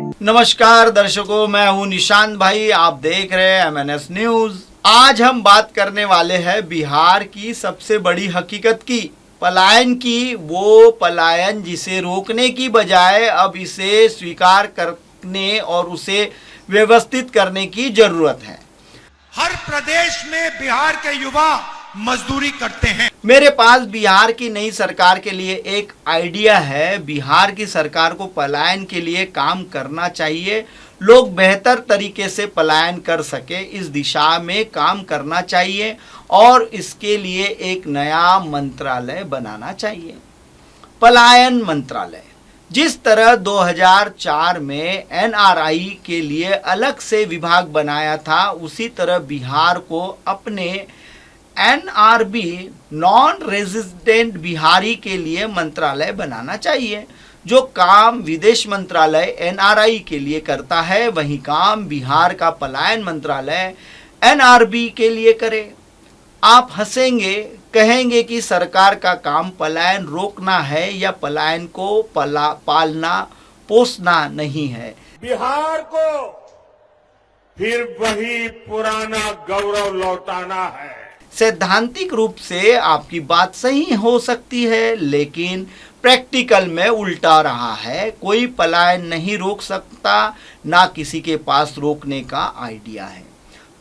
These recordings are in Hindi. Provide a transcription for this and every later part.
नमस्कार दर्शकों, मैं हूं निशांत भाई। आप देख रहे हैं MNS न्यूज। आज हम बात करने वाले हैं बिहार की सबसे बड़ी हकीकत की, पलायन की। वो पलायन जिसे रोकने की बजाय अब इसे स्वीकार करने और उसे व्यवस्थित करने की जरूरत है। हर प्रदेश में बिहार के युवा मजदूरी करते हैं। मेरे पास बिहार की नई सरकार के लिए एक आइडिया है। बिहार की सरकार को पलायन के लिए काम करना चाहिए। लोग बेहतर तरीके से पलायन कर सके, इस दिशा में काम करना चाहिए और इसके लिए एक नया मंत्रालय बनाना चाहिए, पलायन मंत्रालय। जिस तरह 2004 में NRI के लिए अलग से विभाग बनाया था, उसी तरह बिहार को अपने NRB नॉन रेजिडेंट बिहारी के लिए मंत्रालय बनाना चाहिए। जो काम विदेश मंत्रालय NRI के लिए करता है, वही काम बिहार का पलायन मंत्रालय NRB के लिए करे। आप हंसेंगे, कहेंगे कि सरकार का काम पलायन रोकना है या पलायन को पालना पोसना नहीं है। बिहार को फिर वही पुराना गौरव लौटाना है। सैद्धांतिक रूप से आपकी बात सही हो सकती है, लेकिन प्रैक्टिकल में उल्टा रहा है। कोई पलायन नहीं रोक सकता, ना किसी के पास रोकने का आइडिया है।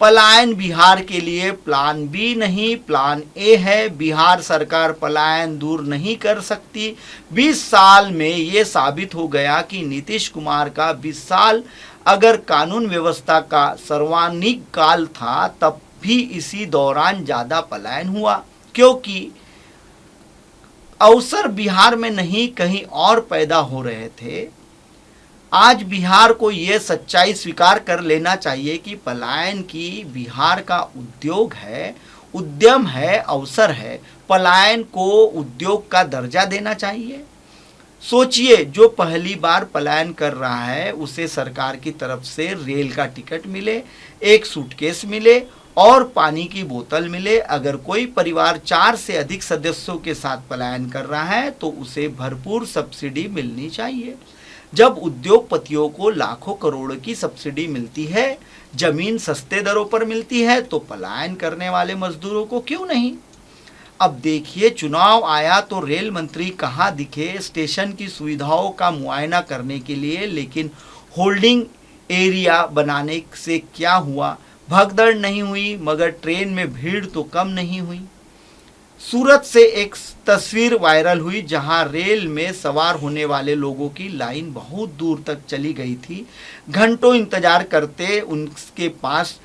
पलायन बिहार के लिए प्लान बी नहीं, प्लान ए है। बिहार सरकार पलायन दूर नहीं कर सकती। 20 साल में ये साबित हो गया कि नीतीश कुमार का 20 साल अगर कानून व्यवस्था का सर्वाधिक काल था, तब भी इसी दौरान ज्यादा पलायन हुआ, क्योंकि अवसर बिहार में नहीं कहीं और पैदा हो रहे थे। आज बिहार को यह सच्चाई स्वीकार कर लेना चाहिए कि पलायन की बिहार का उद्योग है, उद्यम है, अवसर है। पलायन को उद्योग का दर्जा देना चाहिए। सोचिए, जो पहली बार पलायन कर रहा है उसे सरकार की तरफ से रेल का टिकट मिले, एक सूटकेस मिले और पानी की बोतल मिले। अगर कोई परिवार 4 से अधिक सदस्यों के साथ पलायन कर रहा है तो उसे भरपूर सब्सिडी मिलनी चाहिए। जब उद्योगपतियों को लाखों करोड़ की सब्सिडी मिलती है, जमीन सस्ते दरों पर मिलती है, तो पलायन करने वाले मजदूरों को क्यों नहीं? अब देखिए, चुनाव आया तो रेल मंत्री कहाँ दिखे स्टेशन की सुविधाओं का मुआयना करने के लिए, लेकिन होल्डिंग एरिया बनाने से क्या हुआ? भगदड़ नहीं हुई, मगर ट्रेन में भीड़ तो कम नहीं हुई। सूरत से एक तस्वीर वायरल हुई जहां रेल में सवार होने वाले लोगों की लाइन बहुत दूर तक चली गई थी। घंटों इंतजार करते उनके पास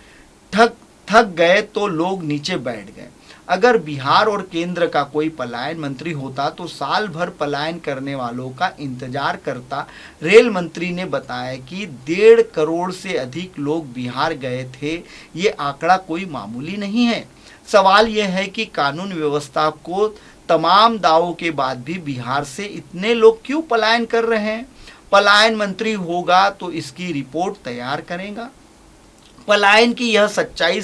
थक गए तो लोग नीचे बैठ गए। अगर बिहार और केंद्र का कोई पलायन मंत्री होता तो साल भर पलायन करने वालों का इंतजार करता। रेल मंत्री ने बताया कि 1.5 करोड़ से अधिक लोग बिहार गए थे। ये आंकड़ा कोई मामूली नहीं है। सवाल यह है कि कानून व्यवस्था को तमाम दावों के बाद भी बिहार से इतने लोग क्यों पलायन कर रहे हैं? पलायन मंत्री होगा तो इसकी रिपोर्ट तैयार करेगा। पलायन की यह सच्चाई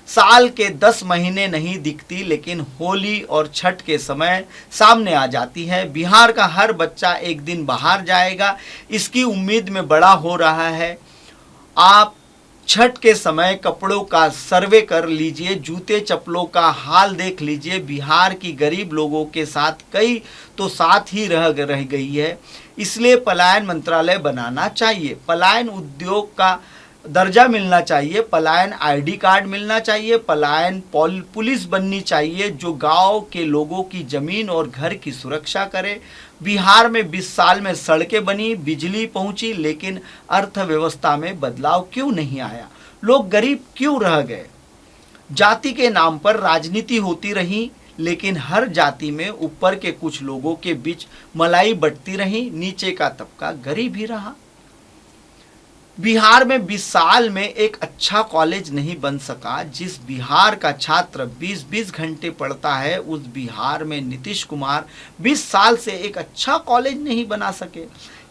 साल के 10 महीने नहीं दिखती, लेकिन होली और छठ के समय सामने आ जाती है। बिहार का हर बच्चा एक दिन बाहर जाएगा, इसकी उम्मीद में बड़ा हो रहा है। आप छठ के समय कपड़ों का सर्वे कर लीजिए, जूते चप्पलों का हाल देख लीजिए। बिहार की गरीब लोगों के साथ कई तो साथ ही रह गई है। इसलिए पलायन मंत्रालय बनाना चाहिए। पलायन उद्योग का दर्जा मिलना चाहिए, पलायन ID कार्ड मिलना चाहिए, पलायन पुलिस बननी चाहिए जो गांव के लोगों की जमीन और घर की सुरक्षा करे। बिहार में 20 साल में सड़कें बनी, बिजली पहुंची, लेकिन अर्थव्यवस्था में बदलाव क्यों नहीं आया? लोग गरीब क्यों रह गए? जाति के नाम पर राजनीति होती रही, लेकिन हर जाति में ऊपर के कुछ लोगों के बीच मलाई बंटती रही, नीचे का तबका गरीब ही रहा। बिहार में 20 साल में एक अच्छा कॉलेज नहीं बन सका। जिस बिहार का छात्र 20-20 घंटे पढ़ता है, उस बिहार में नीतीश कुमार 20 साल से एक अच्छा कॉलेज नहीं बना सके।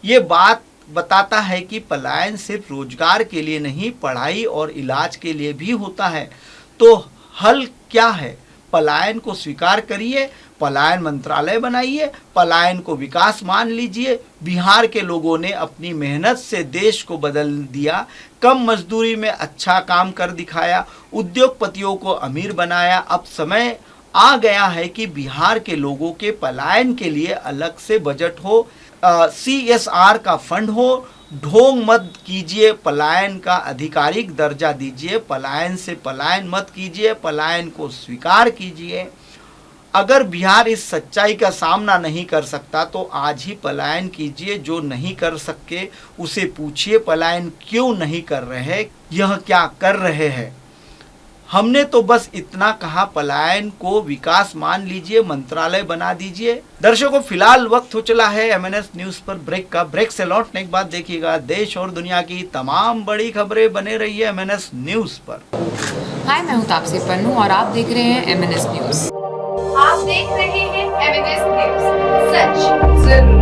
ये बात बताता है कि पलायन सिर्फ रोजगार के लिए नहीं, पढ़ाई और इलाज के लिए भी होता है। तो हल क्या है? पलायन को स्वीकार करिए, पलायन मंत्रालय बनाइए, पलायन को विकास मान लीजिए। बिहार के लोगों ने अपनी मेहनत से देश को बदल दिया, कम मजदूरी में अच्छा काम कर दिखाया, उद्योगपतियों को अमीर बनाया। अब समय आ गया है कि बिहार के लोगों के पलायन के लिए अलग से बजट हो, CSR का फंड हो। ढोंग मत कीजिए, पलायन का आधिकारिक दर्जा दीजिए, पलायन से पलायन मत कीजिए, पलायन को स्वीकार कीजिए। अगर बिहार इस सच्चाई का सामना नहीं कर सकता तो आज ही पलायन कीजिए। जो नहीं कर सके उसे पूछिए पलायन क्यों नहीं कर रहे, यह क्या कर रहे हैं। हमने तो बस इतना कहा, पलायन को विकास मान लीजिए, मंत्रालय बना दीजिए। दर्शकों, फिलहाल वक्त हो चला है MNS न्यूज पर ब्रेक का। ब्रेक से लौटने के बाद देखिएगा देश और दुनिया की तमाम बड़ी खबरें। बने रहिए MNS न्यूज पर। हाय, मैं हूँ तापसी पन्नू और आप देख रहे हैं MNS न्यूज। आप देख रहे हैं MNS न्यूज, सच जरूर।